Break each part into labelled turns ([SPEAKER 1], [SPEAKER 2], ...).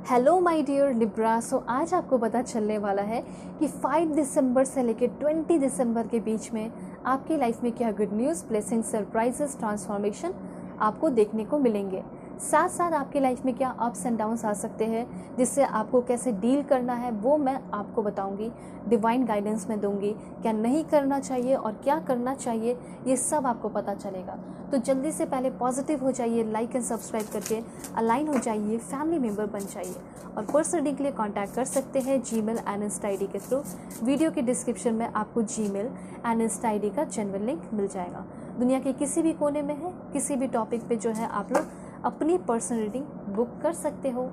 [SPEAKER 1] Hello my dear Libra. So आज आपको पता चलने वाला है कि 5 दिसंबर से लेकर 20 दिसंबर के बीच में आपकी लाइफ में क्या good news, blessing, surprises, transformation आपको देखने को मिलेंगे। साथ साथ आपकी लाइफ में क्या अप्स एंड डाउन्स आ सकते हैं, जिससे आपको कैसे डील करना है वो मैं आपको बताऊंगी। डिवाइन गाइडेंस में दूंगी, क्या नहीं करना चाहिए और क्या करना चाहिए ये सब आपको पता चलेगा। तो जल्दी से पहले पॉजिटिव हो जाइए, लाइक एंड सब्सक्राइब करके अलाइन हो जाइए, फैमिली मेम्बर बन जाइए। और पर्सनल रीडिंग के लिए कांटेक्ट कर सकते हैं जीमेल एंड इंस्टा आईडी के थ्रू। वीडियो के डिस्क्रिप्शन में आपको जीमेल एंड इंस्टा आईडी का जेन्युइन लिंक मिल जाएगा। दुनिया के किसी भी कोने में है, किसी भी टॉपिक पे जो है आप लोग अपनी पर्सनल रीडिंग बुक कर सकते हो।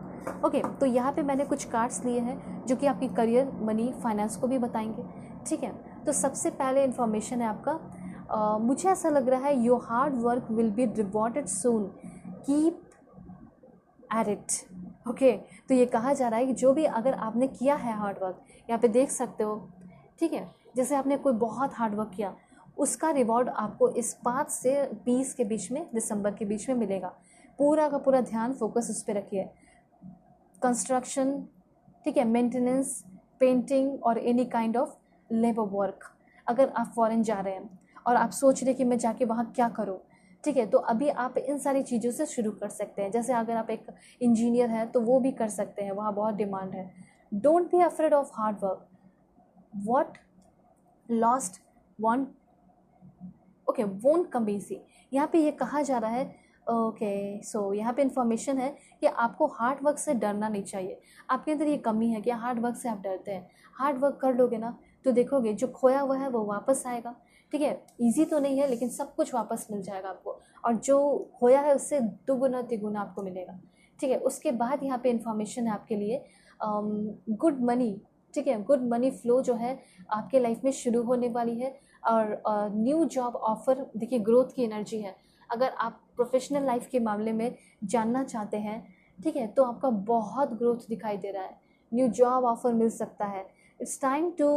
[SPEAKER 1] ओके, तो यहाँ पे मैंने कुछ कार्ड्स लिए हैं जो कि आपकी करियर, मनी, फाइनेंस को भी बताएंगे। ठीक है, तो सबसे पहले इन्फॉर्मेशन है आपका, मुझे ऐसा लग रहा है your hard work will be rewarded soon, keep at it. Okay, तो ये कहा जा रहा है कि जो भी अगर आपने किया है हार्ड वर्क, यहाँ पे देख सकते हो। ठीक है, जैसे आपने कोई बहुत हार्ड वर्क किया, उसका रिवॉर्ड आपको इस 5 से 20 के बीच में, दिसंबर के बीच में मिलेगा। पूरा का पूरा ध्यान, फोकस उस पर रखिए। कंस्ट्रक्शन, ठीक है, मेंटेनेंस, पेंटिंग और any kind of labour work. अगर आप फॉरेन जा रहे हैं और आप सोच रहे कि मैं जाके वहाँ क्या करूँ, ठीक है, तो अभी आप इन सारी चीज़ों से शुरू कर सकते हैं। जैसे अगर आप एक इंजीनियर हैं तो वो भी कर सकते हैं, वहाँ बहुत डिमांड है। Don't be afraid of hard work, what lost one okay won't come easy. यहाँ पे ये कहा जा रहा है। ओके, सो यहाँ पे इंफॉर्मेशन है कि आपको हार्ड वर्क से डरना नहीं चाहिए। आपके अंदर ये कमी है कि हार्ड वर्क से आप डरते हैं। हार्ड वर्क कर लोगे ना तो देखोगे जो खोया हुआ है वो वापस आएगा। ठीक है, इजी तो नहीं है लेकिन सब कुछ वापस मिल जाएगा आपको, और जो खोया है उससे दुगुना तिगुना आपको मिलेगा। ठीक है, उसके बाद यहाँ पे इंफॉर्मेशन है आपके लिए गुड मनी। ठीक है, गुड मनी फ्लो जो है आपके लाइफ में शुरू होने वाली है। और न्यू जॉब ऑफर, देखिए ग्रोथ की एनर्जी है। अगर आप प्रोफेशनल लाइफ के मामले में जानना चाहते हैं, ठीक है, तो आपका बहुत ग्रोथ दिखाई दे रहा है। न्यू जॉब ऑफर मिल सकता है। It's time to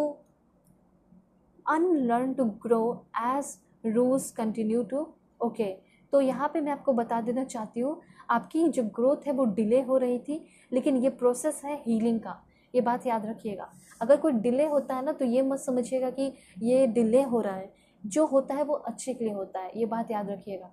[SPEAKER 1] unlearn to grow as rules continue to okay. तो यहाँ पे मैं आपको बता देना चाहती हूँ, आपकी जो ग्रोथ है वो डिले हो रही थी, लेकिन ये प्रोसेस है हीलिंग का। ये बात याद रखिएगा। अगर कोई डिले होता है ना तो ये मत समझिएगा कि ये डिले हो रहा है। जो होता है वो अच्छे के लिए होता है, ये बात याद रखिएगा।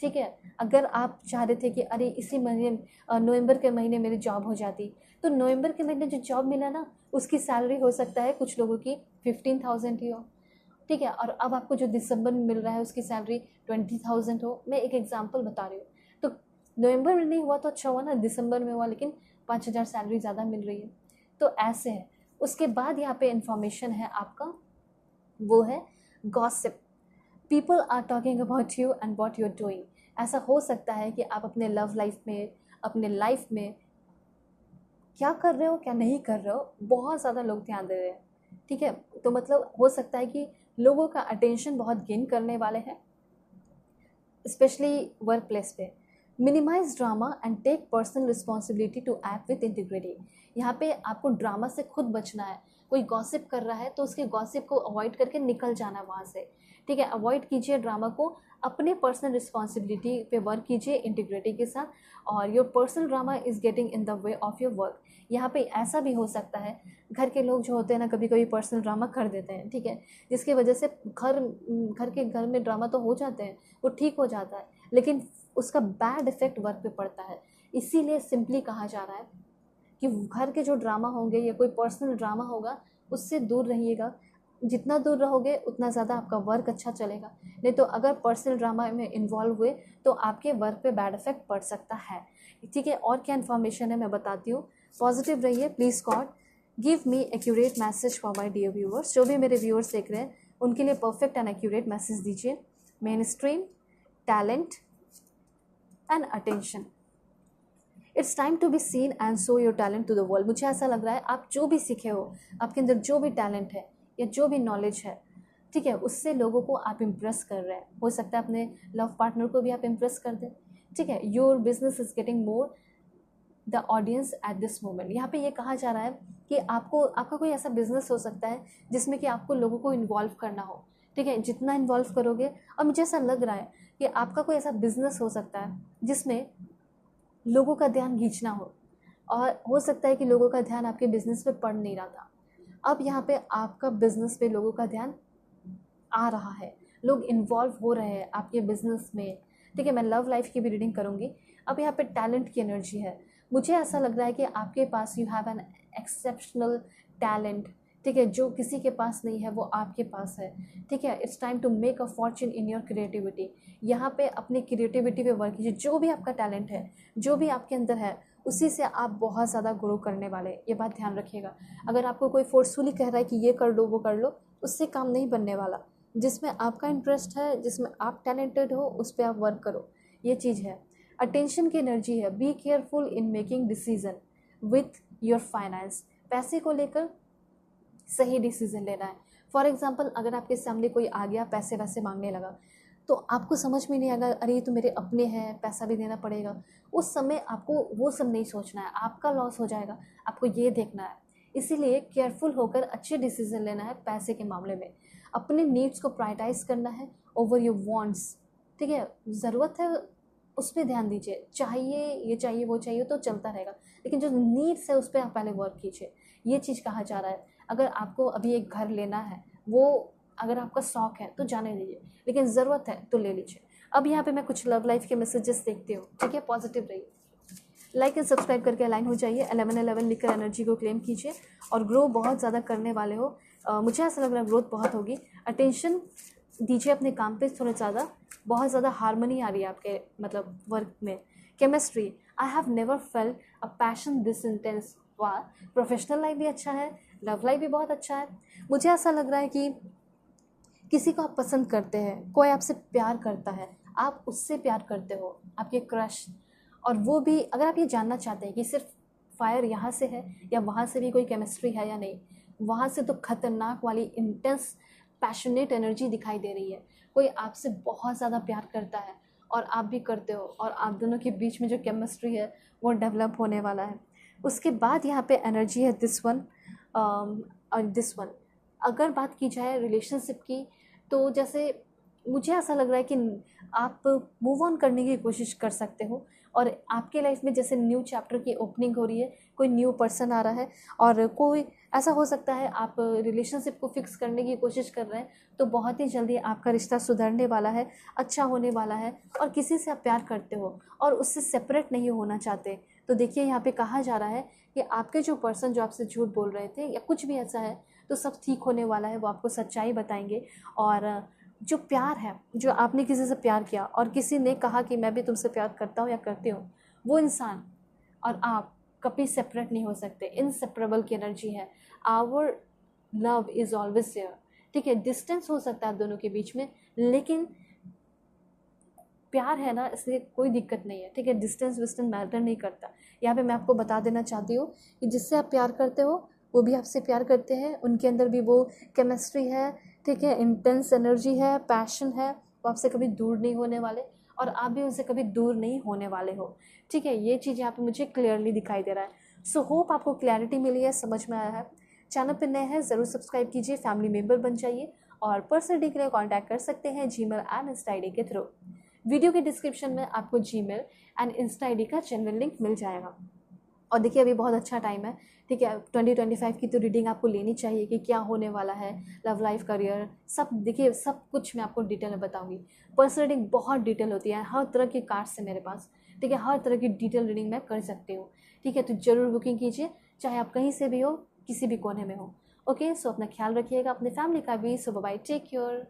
[SPEAKER 1] ठीक है, अगर आप चाह रहे थे कि अरे इसी महीने नवंबर के महीने मेरी जॉब हो जाती, तो नवंबर के महीने जो जॉब मिला ना उसकी सैलरी हो सकता है कुछ लोगों की 15,000 ही हो। ठीक है, और अब आपको जो दिसंबर में मिल रहा है उसकी सैलरी 20,000 हो। मैं एक एग्जांपल बता रही हूँ। तो नवंबर में नहीं हुआ तो अच्छा हुआ ना, दिसंबर में हुआ, लेकिन 5,000 सैलरी ज़्यादा मिल रही है। तो ऐसे है। उसके बाद यहाँ पे इंफॉर्मेशन है आपका, वो है gossip. People are talking about you and what you are doing. ऐसा हो सकता है कि आप अपने लव लाइफ में, अपने लाइफ में क्या कर रहे हो क्या नहीं कर रहे हो, बहुत ज़्यादा लोग ध्यान दे रहे हैं। ठीक है, तो मतलब हो सकता है कि लोगों का अटेंशन बहुत गेन करने वाले हैं, स्पेशली वर्क प्लेस पे। Minimise drama and take personal responsibility to act with integrity. यहाँ पे आपको ड्रामा से खुद बचना है। कोई गॉसिप कर रहा है तो उसके गॉसिप को अवॉइड करके निकल जाना है वहाँ से। ठीक है, अवॉइड कीजिए ड्रामा को, अपने पर्सनल रिस्पॉन्सिबिलिटी पे वर्क कीजिए इंटीग्रिटी के साथ। और your personal drama is getting in the way of your work. यहाँ पे ऐसा भी हो सकता है, घर के लोग जो होते हैं ना कभी कभी पर्सनल ड्रामा कर देते हैं। ठीक है, जिसकी वजह से घर में ड्रामा तो हो जाते हैं, वो ठीक हो जाता है, लेकिन उसका बैड इफेक्ट वर्क पे पड़ता है। इसीलिए सिंपली कहा जा रहा है कि घर के जो ड्रामा होंगे या कोई पर्सनल ड्रामा होगा उससे दूर रहिएगा। जितना दूर रहोगे उतना ज़्यादा आपका वर्क अच्छा चलेगा। नहीं तो अगर पर्सनल ड्रामा में इन्वॉल्व हुए तो आपके वर्क पे बैड इफेक्ट पड़ सकता है। ठीक है, और क्या इन्फॉर्मेशन है मैं बताती हूँ। पॉजिटिव रहिए please. God give me accurate message for my dear viewers. जो भी मेरे व्यूअर्स देख रहे हैं उनके लिए परफेक्ट एंड एक्यूरेट मैसेज दीजिए। Mainstream, talent and attention. It's time to be seen and show your talent to the world. मुझे ऐसा लग रहा है आप जो भी सीखे हो, आपके अंदर जो भी टैलेंट है या जो भी नॉलेज है, ठीक है, उससे लोगों को आप इम्प्रेस कर रहे हैं। हो सकता है अपने लव पार्टनर को भी आप इम्प्रेस कर दें। ठीक है, your business is getting more the audience at this moment. यहाँ पे ये कहा जा रहा है कि आपका कोई ऐसा बिजनेस हो सकता है जिसमें कि आपको लोगों को इन्वॉल्व करना हो। ठीक है, जितना इन्वॉल्व करोगे, और मुझे ऐसा लग रहा है कि आपका कोई ऐसा बिजनेस हो सकता है जिसमें लोगों का ध्यान खींचना हो, और हो सकता है कि लोगों का ध्यान आपके बिजनेस पे पड़ नहीं रहा था, अब यहाँ पे आपका बिजनेस पे लोगों का ध्यान आ रहा है, लोग इन्वॉल्व हो रहे हैं आपके बिजनेस में। ठीक है, मैं लव लाइफ की भी रीडिंग करूँगी। अब यहाँ पे टैलेंट की एनर्जी है, मुझे ऐसा लग रहा है कि आपके पास you have an exceptional talent. ठीक है, जो किसी के पास नहीं है वो आपके पास है। ठीक है, it's time to make a fortune in your creativity. यहाँ पे अपनी क्रिएटिविटी पे वर्क कीजिए, जो भी आपका टैलेंट है, जो भी आपके अंदर है, उसी से आप बहुत ज़्यादा ग्रो करने वाले, ये बात ध्यान रखिएगा। अगर आपको कोई फोर्सफुली कह रहा है कि ये कर लो वो कर लो, उससे काम नहीं बनने वाला। जिसमें आपका इंटरेस्ट है, जिसमें आप टैलेंटेड हो, उस पर आप वर्क करो, ये चीज़ है। अटेंशन की एनर्जी है, be careful in making decision with your finance. पैसे को लेकर सही डिसीजन लेना है। फॉर एग्जाम्पल, अगर आपके सामने कोई आ गया पैसे वैसे मांगने लगा, तो आपको समझ में नहीं आएगा, अरे ये तो मेरे अपने हैं, पैसा भी देना पड़ेगा। उस समय आपको वो सब नहीं सोचना है, आपका लॉस हो जाएगा, आपको ये देखना है। इसीलिए केयरफुल होकर अच्छे डिसीजन लेना है पैसे के मामले में। अपने नीड्स को प्रायोरिटाइज करना है ओवर योर वांट्स। ठीक है, ज़रूरत है उस पर ध्यान दीजिए, चाहिए ये चाहिए वो चाहिए तो चलता रहेगा, लेकिन जो नीड्स है उस पर आप पहले वर्क कीजिए, ये चीज़ कहा जा रहा है। अगर आपको अभी एक घर लेना है, वो अगर आपका शौक है तो जाने दीजिए, लेकिन ज़रूरत है तो ले लीजिए। अब यहाँ पे मैं कुछ लव लाइफ के मैसेजेस देखती हूँ। ठीक है, पॉजिटिव रहिए, लाइक एंड सब्सक्राइब करके अलाइन हो जाइए, 1111 लिखकर एनर्जी को क्लेम कीजिए और ग्रो बहुत ज़्यादा करने वाले हो। मुझे ऐसा लग रहा है ग्रोथ बहुत होगी। अटेंशन दीजिए अपने काम पे थोड़ा ज़्यादा, बहुत ज़्यादा हारमोनी आ रही है आपके मतलब वर्क में। Chemistry, I have never felt a passion this intense. वाह, प्रोफेशनल लाइफ भी अच्छा है, लव लाइफ भी बहुत अच्छा है। मुझे ऐसा लग रहा है कि किसी को आप पसंद करते हैं, कोई आपसे प्यार करता है, आप उससे प्यार करते हो, आपके क्रश, और वो भी अगर आप ये जानना चाहते हैं कि सिर्फ फायर यहाँ से है या वहाँ से भी कोई केमिस्ट्री है या नहीं, वहाँ से तो खतरनाक वाली इंटेंस पैशनेट एनर्जी दिखाई दे रही है। कोई आपसे बहुत ज़्यादा प्यार करता है और आप भी करते हो, और आप दोनों के बीच में जो केमिस्ट्री है वो डेवलप होने वाला है। उसके बाद यहाँ पे एनर्जी है दिस वन और दिस वन। अगर बात की जाए रिलेशनशिप की, तो जैसे मुझे ऐसा लग रहा है कि आप मूव ऑन करने की कोशिश कर सकते हो, और आपके लाइफ में जैसे न्यू चैप्टर की ओपनिंग हो रही है, कोई न्यू पर्सन आ रहा है, और कोई ऐसा हो सकता है आप रिलेशनशिप को फिक्स करने की कोशिश कर रहे हैं, तो बहुत ही जल्दी आपका रिश्ता सुधरने वाला है, अच्छा होने वाला है। और किसी से आप प्यार करते हो और उससे सेपरेट नहीं होना चाहते, तो देखिए यहाँ पे कहा जा रहा है कि आपके जो पर्सन जो आपसे झूठ बोल रहे थे या कुछ भी ऐसा है, तो सब ठीक होने वाला है, वो आपको सच्चाई बताएंगे। और जो प्यार है, जो आपने किसी से प्यार किया और किसी ने कहा कि मैं भी तुमसे प्यार करता हूँ या करती हूँ, वो इंसान और आप कभी सेपरेट नहीं हो सकते, इनसेपरेबल की एनर्जी है। Our love is always there. ठीक है, डिस्टेंस हो सकता है आप दोनों के बीच में, लेकिन प्यार है ना, इसलिए कोई दिक्कत नहीं है। ठीक है, डिस्टेंस विस्टेंस मैटर नहीं करता। यहाँ पे मैं आपको बता देना चाहती हूँ कि जिससे आप प्यार करते हो वो भी आपसे प्यार करते हैं, उनके अंदर भी वो केमिस्ट्री है। ठीक है, इंटेंस एनर्जी है, पैशन है, वो आपसे कभी दूर नहीं होने वाले और आप भी उनसे कभी दूर नहीं होने वाले हो। ठीक है, ये चीज़ यहाँ पे मुझे क्लियरली दिखाई दे रहा है। सो होप आपको क्लैरिटी मिली है, समझ में आया है। चैनल पर नए हैं ज़रूर सब्सक्राइब कीजिए, फैमिली मेम्बर बन जाइए, और पर्सनली के लिए कॉन्टैक्ट कर सकते हैं जीमेल एंड इंस्टा ID के थ्रू। वीडियो के डिस्क्रिप्शन में आपको जीमेल एंड इंस्टा ID का चैनल लिंक मिल जाएगा। और देखिए अभी बहुत अच्छा टाइम है। ठीक है, 2025 की तो रीडिंग आपको लेनी चाहिए कि क्या होने वाला है, लव लाइफ, करियर, सब देखिए, सब कुछ मैं आपको डिटेल में बताऊंगी। पर्सनल रीडिंग बहुत डिटेल होती है, हर तरह के कार्ड्स है मेरे पास। ठीक है, हर तरह की डिटेल रीडिंग मैं कर सकती हूँ। ठीक है, तो ज़रूर बुकिंग कीजिए, चाहे आप कहीं से भी हो, किसी भी कोने में हो। ओके, सो अपना ख्याल रखिएगा, अपने फैमिली का भी। सो बाय, टेक केयर।